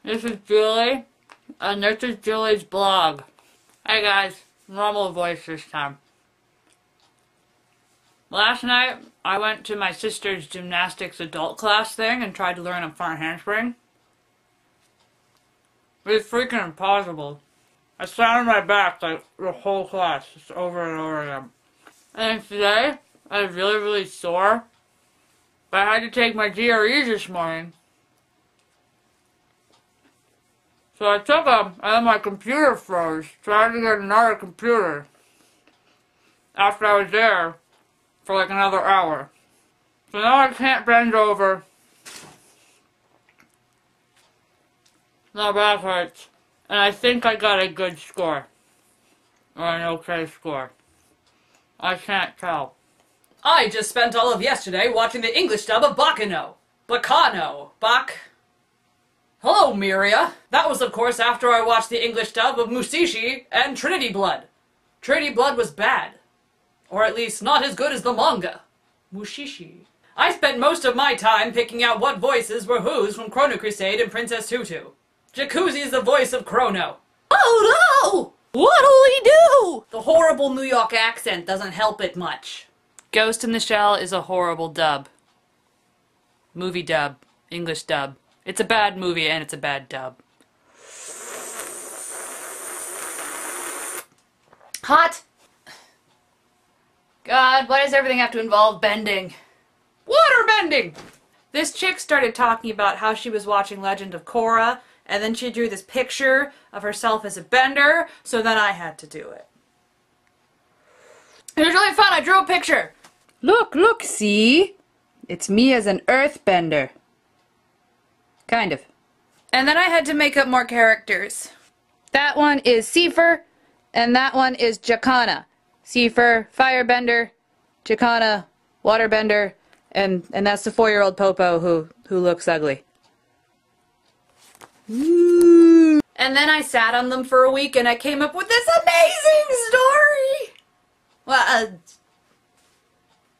This is Julie, and this is Julie's blog. Hey guys, normal voice this time. Last night, I went to my sister's gymnastics adult class thing and tried to learn a front handspring. It was freaking impossible. I sat on my back like the whole class, just over and over again. And today, I was really sore, but I had to take my GREs this morning. So I took them, and then my computer froze, so I had to get another computer after I was there for like another hour. So now I can't bend over. My back hurts. And I think I got a good score. Or an okay score. I can't tell. I just spent all of yesterday watching the English dub of Baccano. Baccano. Hello, Miria. That was, of course, after I watched the English dub of Mushi-Shi and Trinity Blood. Trinity Blood was bad. Or at least not as good as the manga. Mushi-Shi. I spent most of my time picking out what voices were whose from Chrono Crusade and Princess Tutu. Jacuzzi's the voice of Chrono. Oh no! What'll we do? The horrible New York accent doesn't help it much. Ghost in the Shell is a horrible dub. Movie dub. English dub. It's a bad movie and it's a bad dub. Hot! God, why does everything have to involve bending? Water bending! This chick started talking about how she was watching Legend of Korra, and then she drew this picture of herself as a bender, so then I had to do it. It was really fun, I drew a picture! Look, see? It's me as an earthbender. Kind of. And then I had to make up more characters. That one is Seefer, and that one is Jakana. Seefer, firebender, Jakana, waterbender, and that's the 4-year-old Popo who looks ugly. Ooh. And then I sat on them for a week and I came up with this amazing story! Well,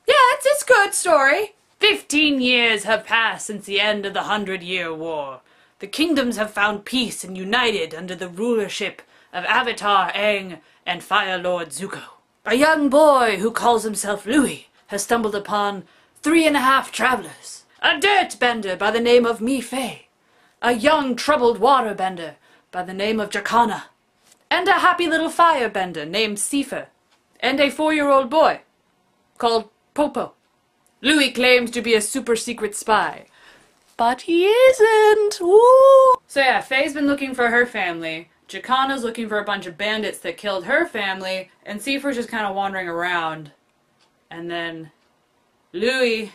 yeah, it's a good story. 15 years have passed since the end of the 100-Year War. The kingdoms have found peace and united under the rulership of Avatar Aang and Fire Lord Zuko. A young boy who calls himself Louis has stumbled upon 3.5 travelers. A dirt bender by the name of Mi-Fei. A young troubled waterbender by the name of Jakana. And a happy little firebender named Seefer. And a 4-year-old boy called Popo. Louis claims to be a super secret spy. But he isn't! Woo! So yeah, Faye's been looking for her family. Jakana's looking for a bunch of bandits that killed her family. And Seefer's just kind of wandering around. And then Louis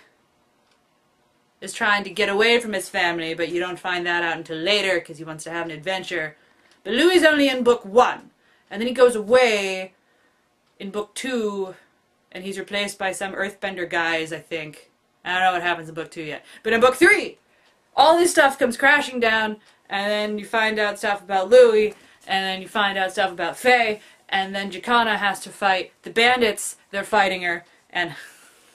is trying to get away from his family, but you don't find that out until later because he wants to have an adventure. But Louis is only in book 1. And then he goes away in book 2. And he's replaced by some earthbender guys, I think. I don't know what happens in book 2 yet. But in book 3, all this stuff comes crashing down, and then you find out stuff about Louis, and then you find out stuff about Faye, and then Jakana has to fight the bandits. They're fighting her, and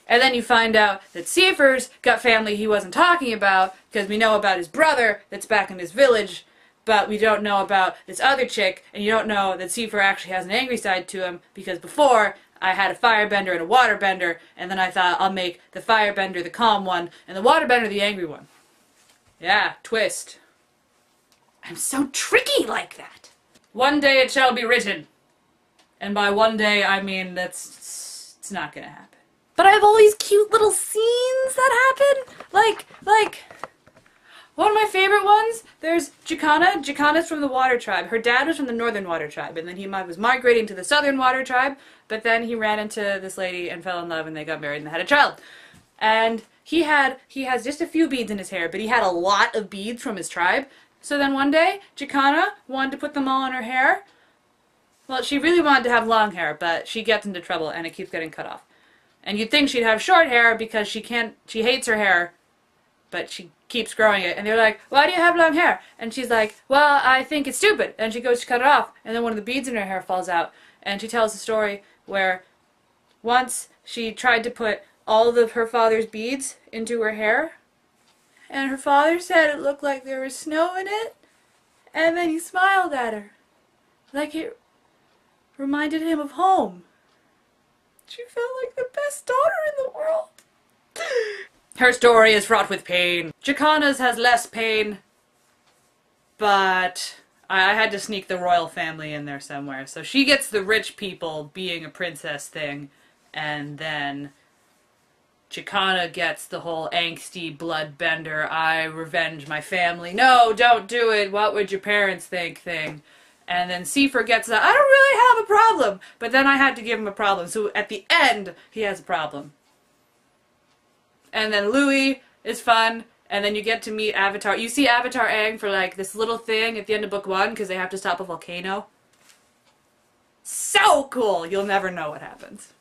then you find out that Seefer's got family he wasn't talking about, because we know about his brother that's back in his village, but we don't know about this other chick, and you don't know that Seefer actually has an angry side to him, because before I had a firebender and a waterbender, and then I thought I'll make the firebender the calm one, and the waterbender the angry one. Yeah, twist. I'm so tricky like that. One day it shall be written. And by one day, I mean it's not gonna happen. But I have all these cute little scenes that happen. Like, one of my favorite ones, there's Jakana. Jakana's from the Water Tribe. Her dad was from the Northern Water Tribe, and then he was migrating to the Southern Water Tribe, but then he ran into this lady and fell in love, and they got married and they had a child. And he has just a few beads in his hair, but he had a lot of beads from his tribe. So then one day, Jakana wanted to put them all in her hair. Well, she really wanted to have long hair, but she gets into trouble, and it keeps getting cut off. And you'd think she'd have short hair because she hates her hair, but she keeps growing it. And they're like, why do you have long hair? And she's like, well, I think it's stupid. And she goes to cut it off, and then one of the beads in her hair falls out. And she tells a story where once she tried to put all of her father's beads into her hair, and her father said it looked like there was snow in it, And then he smiled at her. Like it reminded him of home. She felt like the best daughter in the world. Her story is fraught with pain. Jakana's has less pain, but I had to sneak the royal family in there somewhere. So she gets the rich people being a princess thing, and then Jakana gets the whole angsty bloodbender, I revenge my family. No, don't do it. What would your parents think thing. And then Seefer gets that, I don't really have a problem. But then I had to give him a problem. So at the end, he has a problem. And then Louis is fun. And then you get to meet Avatar. You see Avatar Aang for like this little thing at the end of book 1 because they have to stop a volcano. So cool! You'll never know what happens.